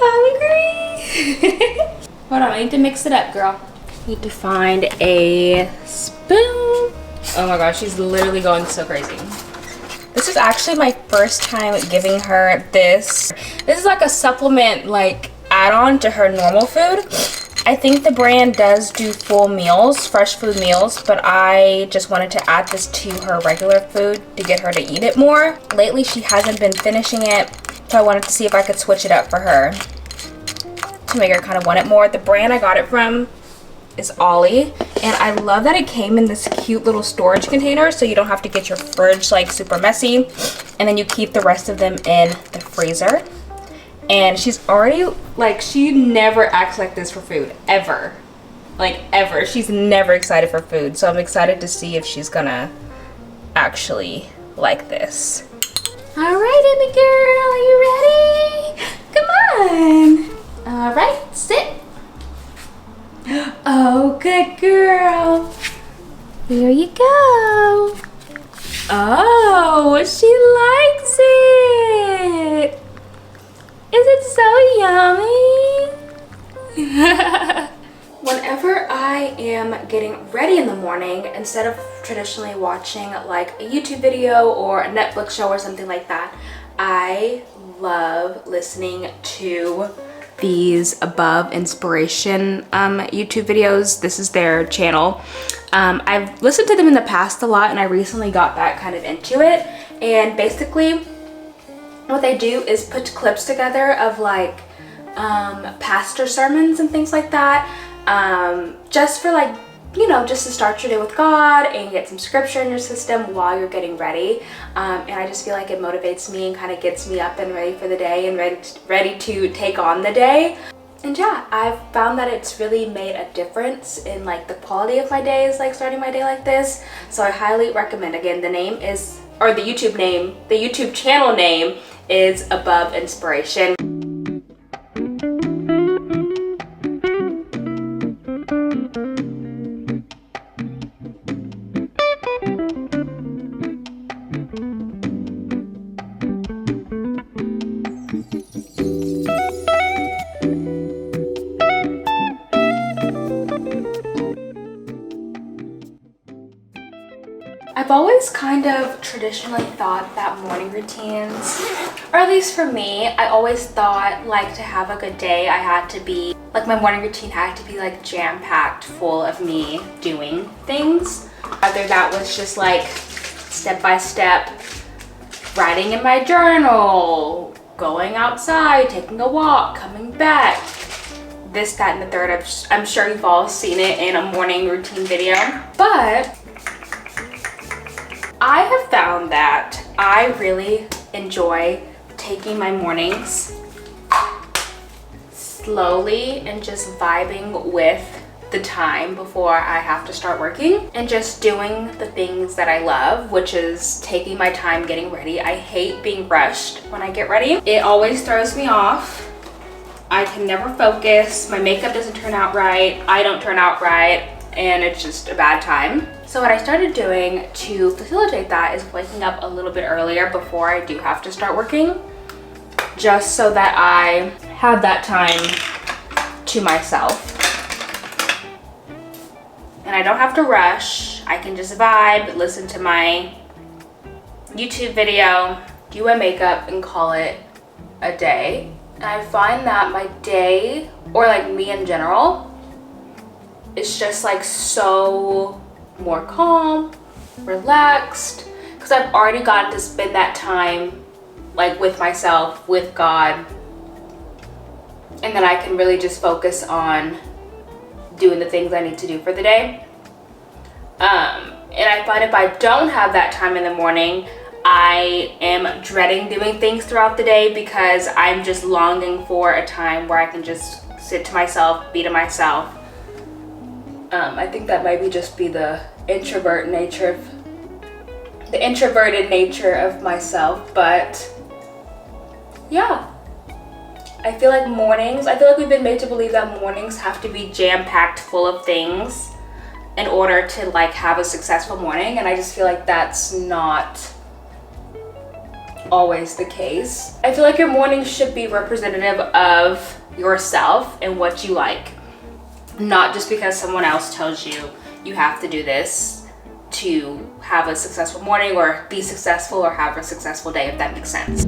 hungry. Hold on, I need to mix it up, girl. Need to find a spoon. Oh my gosh, she's literally going so crazy. This is actually my first time giving her this. This is like a supplement, like add-on to her normal food. I think the brand does do full meals, fresh food meals, but I just wanted to add this to her regular food to get her to eat it more. Lately, she hasn't been finishing it, so I wanted to see if I could switch it up for her to make her kind of want it more. The brand I got it from is Ollie, and I love that it came in this cute little storage container, so you don't have to get your fridge like super messy, and then you keep the rest of them in the freezer. And she's already, like, she never acts like this for food, ever. Like, ever. She's never excited for food, so I'm excited to see if she's gonna actually like this. All right, Emmy girl, are you ready? Come on. All right, sit. Oh, good girl. Here you go. Oh, she likes it. Is it so yummy? Whenever I am getting ready in the morning, instead of traditionally watching like a YouTube video or a Netflix show or something like that, I love listening to these Above Inspiration YouTube videos. This is their channel. I've listened to them in the past a lot, and I recently got back kind of into it. And basically what they do is put clips together of like pastor sermons and things like that, just for like, you know, just to start your day with God and get some scripture in your system while you're getting ready. And I just feel like it motivates me and kind of gets me up and ready for the day and ready to take on the day. And yeah, I've found that it's really made a difference in like the quality of my days, like starting my day like this. So I highly recommend. Again, the name is, or the YouTube channel name is Above Inspiration. I've always kind of traditionally thought that morning routines, or at least for me, I always thought like to have a good day, I had to be, like my morning routine had to be like jam-packed full of me doing things. Whether that was just like step-by-step writing in my journal, going outside, taking a walk, coming back, this, that, and the third. I'm sure you've all seen it in a morning routine video, but I have found that I really enjoy taking my mornings slowly and just vibing with the time before I have to start working and just doing the things that I love, which is taking my time getting ready. I hate being rushed when I get ready. It always throws me off. I can never focus. My makeup doesn't turn out right. I don't turn out right, and it's just a bad time. So what I started doing to facilitate that is waking up a little bit earlier before I do have to start working, just so that I have that time to myself. And I don't have to rush. I can just vibe, listen to my YouTube video, do my makeup, and call it a day. And I find that my day, or like me in general, is just like so more calm, relaxed, because I've already gotten to spend that time like with myself, with God, and then I can really just focus on doing the things I need to do for the day. And I find if I don't have that time in the morning, I am dreading doing things throughout the day because I'm just longing for a time where I can just sit to myself, be to myself. I think that might just be the introverted nature of myself, but yeah. I feel like we've been made to believe that mornings have to be jam-packed full of things in order to like have a successful morning, and I just feel like that's not always the case. I feel like your morning should be representative of yourself and what you like. Not just because someone else tells you you have to do this to have a successful morning or be successful or have a successful day, if that makes sense.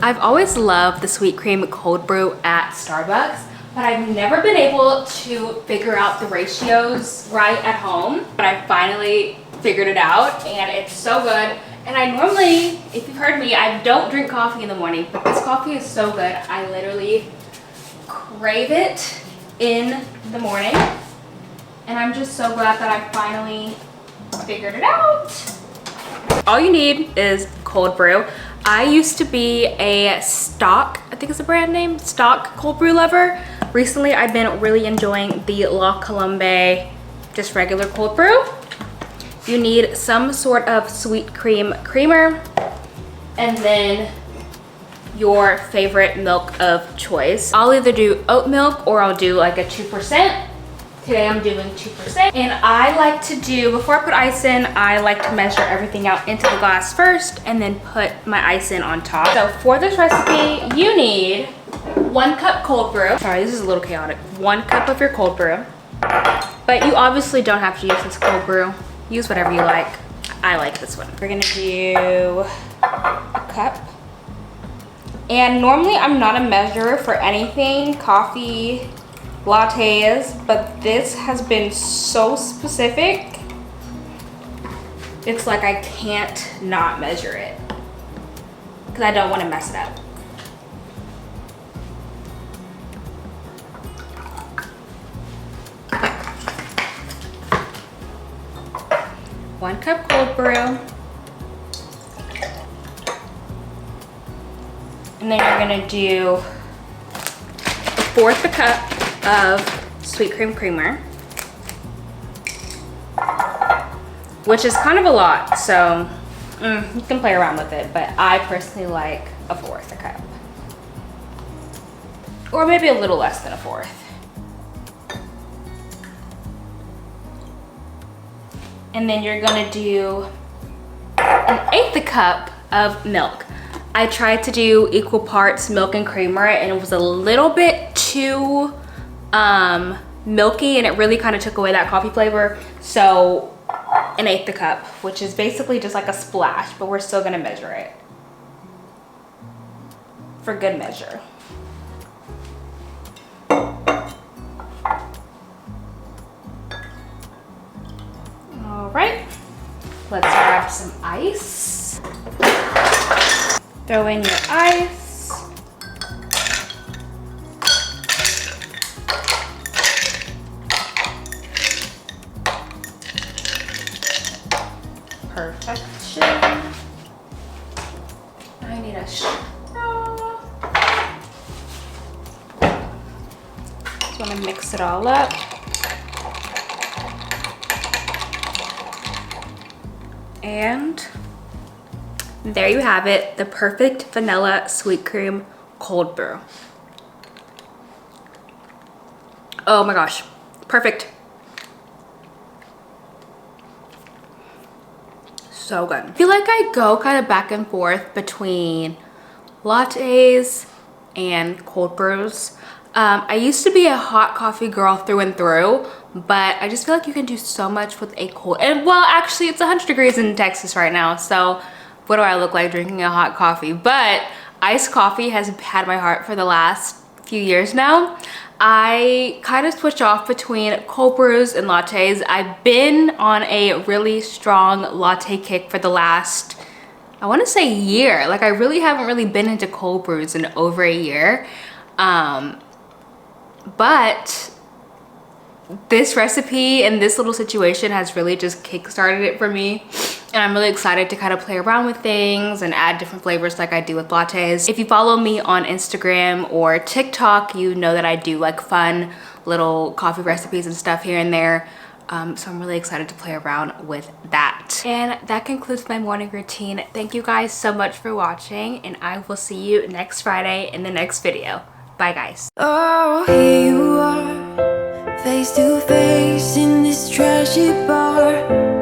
I've always loved the sweet cream cold brew at Starbucks, but I've never been able to figure out the ratios right at home. But I finally figured it out and it's so good. And I normally, if you've heard me, I don't drink coffee in the morning, but this coffee is so good. I literally crave it in the morning. And I'm just so glad that I finally figured it out. All you need is cold brew. I used to be a stock, I think it's the brand name, stock cold brew lover. Recently, I've been really enjoying the La Colombe, just regular cold brew. You need some sort of sweet cream creamer and then your favorite milk of choice. I'll either do oat milk or I'll do like a 2%. Today I'm doing 2%. And I like to do, before I put ice in, I like to measure everything out into the glass first and then put my ice in on top. So for this recipe, you need 1 cup cold brew. Sorry, this is a little chaotic. 1 cup of your cold brew. But you obviously don't have to use this cold brew. Use whatever you like. I like this one. We're gonna do a cup. And normally I'm not a measurer for anything, coffee, lattes, but this has been so specific. It's like I can't not measure it because I don't want to mess it up. One cup cold brew. And then you're gonna do 1/4 cup of sweet cream creamer, which is kind of a lot, so you can play around with it, but I personally like 1/4 cup, or maybe a little less than 1/4. And then you're gonna do 1/8 cup of milk. I tried to do equal parts milk and creamer and it was a little bit too milky and it really kind of took away that coffee flavor. So 1/8 cup, which is basically just like a splash, but we're still gonna measure it for good measure. All right, let's grab some ice. Throw in your ice. Perfection. I need a straw. Just want to mix it all up. And there you have it, the perfect vanilla sweet cream cold brew. Oh my gosh, perfect. So good. I feel like I go kind of back and forth between lattes and cold brews. I used to be a hot coffee girl through and through, but I just feel like you can do so much with a cold, and well, actually it's 100 degrees in Texas right now, so what do I look like drinking a hot coffee? But iced coffee has had my heart for the last few years now. I kind of switch off between cold brews and lattes. I've been on a really strong latte kick for the last, I want to say, year. Like, I really haven't really been into cold brews in over a year. But this recipe and this little situation has really just kickstarted it for me, and I'm really excited to kind of play around with things and add different flavors like I do with lattes. If you follow me on Instagram or TikTok, you know that I do like fun little coffee recipes and stuff here and there. So I'm really excited to play around with that. And that concludes my morning routine. Thank you guys so much for watching, and I will see you next Friday in the next video. Bye guys. Oh, here you are, face to face in this trashy bar.